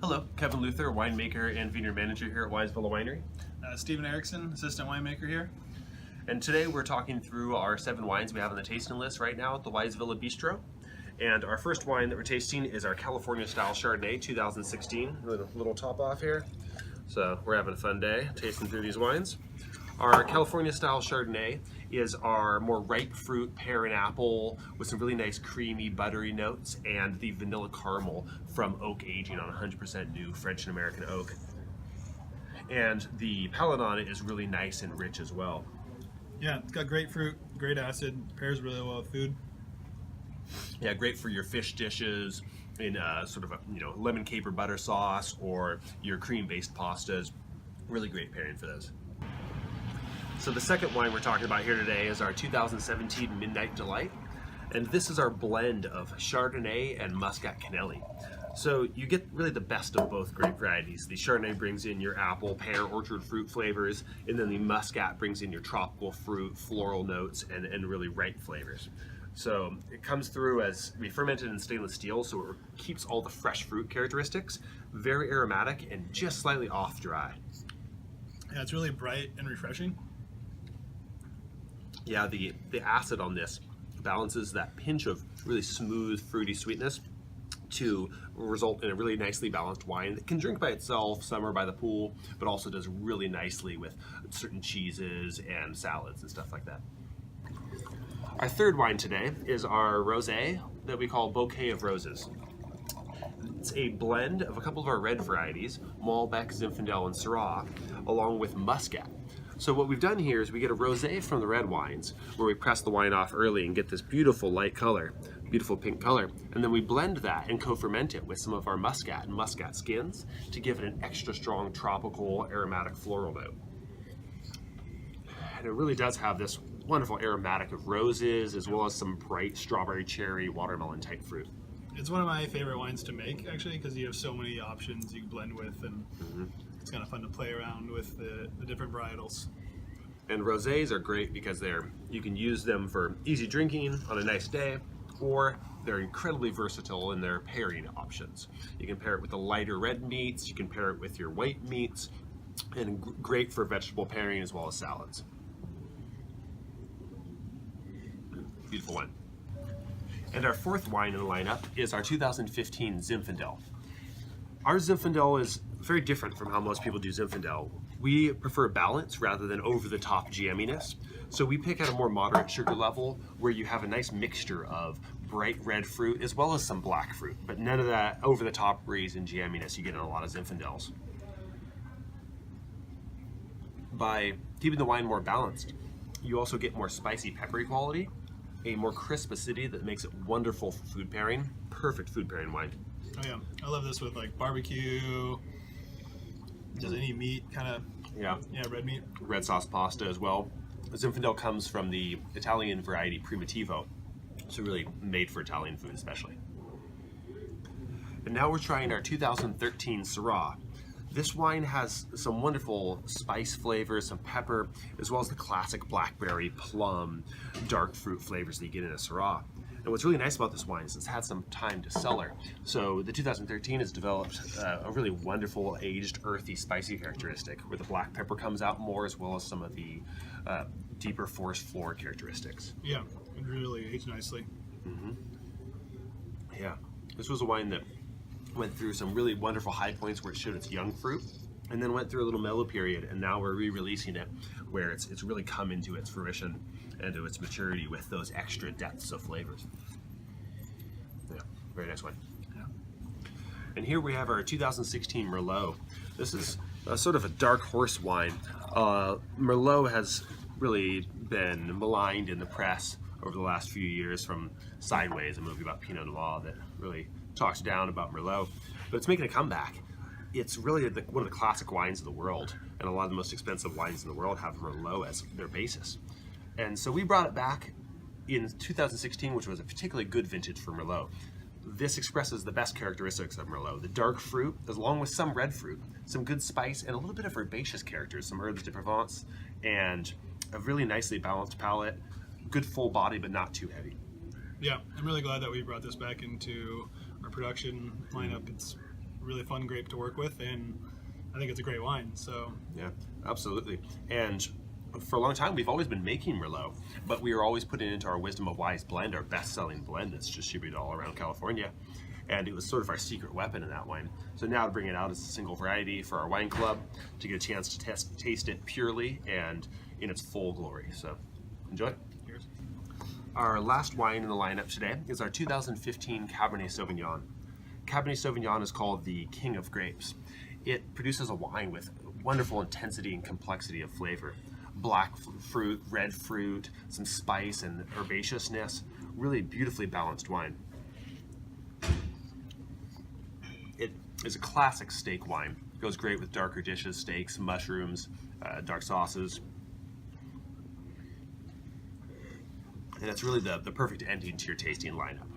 Hello, Kevin Luther, winemaker and vineyard manager here at Winesville Winery. Steven Eriksen, assistant winemaker here. And today we're talking through our 7 wines we have on the tasting list right now at the Winesville Bistro. And our first wine that we're tasting is our California Style Chardonnay 2016. With a little top off here. So we're having a fun day tasting through these wines. Our California Style Chardonnay is our more ripe fruit, pear and apple with some really nice creamy buttery notes and the vanilla caramel from oak aging on 100% new French and American oak. And the palate on it is really nice and rich as well. Yeah, it's got great fruit, great acid, pairs really well with food. Yeah, great for your fish dishes in sort of a lemon caper butter sauce or your cream-based pastas. Really great pairing for those. So the second wine we're talking about here today is our 2017 Midnight Delight, and this is our blend of Chardonnay and Muscat Canelli. So you get really the best of both grape varieties. The Chardonnay brings in your apple, pear, orchard fruit flavors, and then the Muscat brings in your tropical fruit, floral notes, and really ripe flavors. So it comes through as we fermented in stainless steel, so it keeps all the fresh fruit characteristics, very aromatic and just slightly off dry. Yeah, it's really bright and refreshing. Yeah, the acid on this balances that pinch of really smooth, fruity sweetness to result in a really nicely balanced wine that can drink by itself, summer by the pool, but also does really nicely with certain cheeses and salads and stuff like that. Our third wine today is our rosé that we call Bouquet of Roses. It's a blend of a couple of our red varieties, Malbec, Zinfandel, and Syrah, along with Muscat. So what we've done here is we get a rosé from the red wines, where we press the wine off early and get this beautiful light color, beautiful pink color, and then we blend that and co-ferment it with some of our Muscat and Muscat skins to give it an extra strong tropical aromatic floral note. And it really does have this wonderful aromatic of roses as well as some bright strawberry, cherry, watermelon type fruit. It's one of my favorite wines to make, actually, because you have so many options you can blend with, and it's kind of fun to play around with the different varietals. And rosés are great because you can use them for easy drinking on a nice day, or they're incredibly versatile in their pairing options. You can pair it with the lighter red meats, you can pair it with your white meats, and great for vegetable pairing as well as salads. Beautiful wine. And our fourth wine in the lineup is our 2015 Zinfandel. Our Zinfandel is very different from how most people do Zinfandel. We prefer balance rather than over-the-top jamminess. So we pick at a more moderate sugar level where you have a nice mixture of bright red fruit as well as some black fruit, but none of that over-the-top breeze and jamminess you get in a lot of Zinfandels. By keeping the wine more balanced, you also get more spicy, peppery quality, a more crisp acidity that makes it wonderful for food pairing. Perfect food pairing wine. Oh yeah, I love this with like barbecue, just any meat, kind of. Yeah, red meat. Red sauce pasta as well. Zinfandel comes from the Italian variety Primitivo, so really made for Italian food especially. And now we're trying our 2013 Syrah. This wine has some wonderful spice flavors, some pepper, as well as the classic blackberry, plum, dark fruit flavors that you get in a Syrah. And what's really nice about this wine is it's had some time to cellar. So the 2013 has developed a really wonderful aged, earthy, spicy characteristic where the black pepper comes out more as well as some of the deeper forest floor characteristics. Yeah, it really aged nicely. Yeah, this was a wine that went through some really wonderful high points where it showed its young fruit, and then went through a little mellow period, and now we're re-releasing it where it's really come into its fruition and to its maturity with those extra depths of flavors. Yeah, very nice wine. Yeah. And here we have our 2016 Merlot. This is sort of a dark horse wine. Merlot has really been maligned in the press over the last few years from Sideways, a movie about Pinot Noir that really talks down about Merlot, but it's making a comeback. It's really one of the classic wines of the world, and a lot of the most expensive wines in the world have Merlot as their basis. And so we brought it back in 2016, which was a particularly good vintage for Merlot. This expresses the best characteristics of Merlot, the dark fruit, along with some red fruit, some good spice, and a little bit of herbaceous characters, some herbs de Provence, and a really nicely balanced palate, good full body, but not too heavy. Yeah, I'm really glad that we brought this back into our production lineup. It's really fun grape to work with, and I think it's a great wine. So Yeah, absolutely. And for a long time, we've always been making Merlot, but we were always putting it into our Wisdom of Wise blend, our best-selling blend that's distributed all around California. And it was sort of our secret weapon in that wine. So now to bring it out as a single variety for our wine club, to get a chance to taste it purely and in its full glory. So enjoy. here's Our last wine in the lineup today is our 2015 Cabernet Sauvignon. Cabernet Sauvignon is called the King of Grapes. It produces a wine with wonderful intensity and complexity of flavor. Black fruit, red fruit, some spice and herbaceousness. Really beautifully balanced wine. It is a classic steak wine. Goes great with darker dishes, steaks, mushrooms, dark sauces. And it's really the perfect ending to your tasting lineup.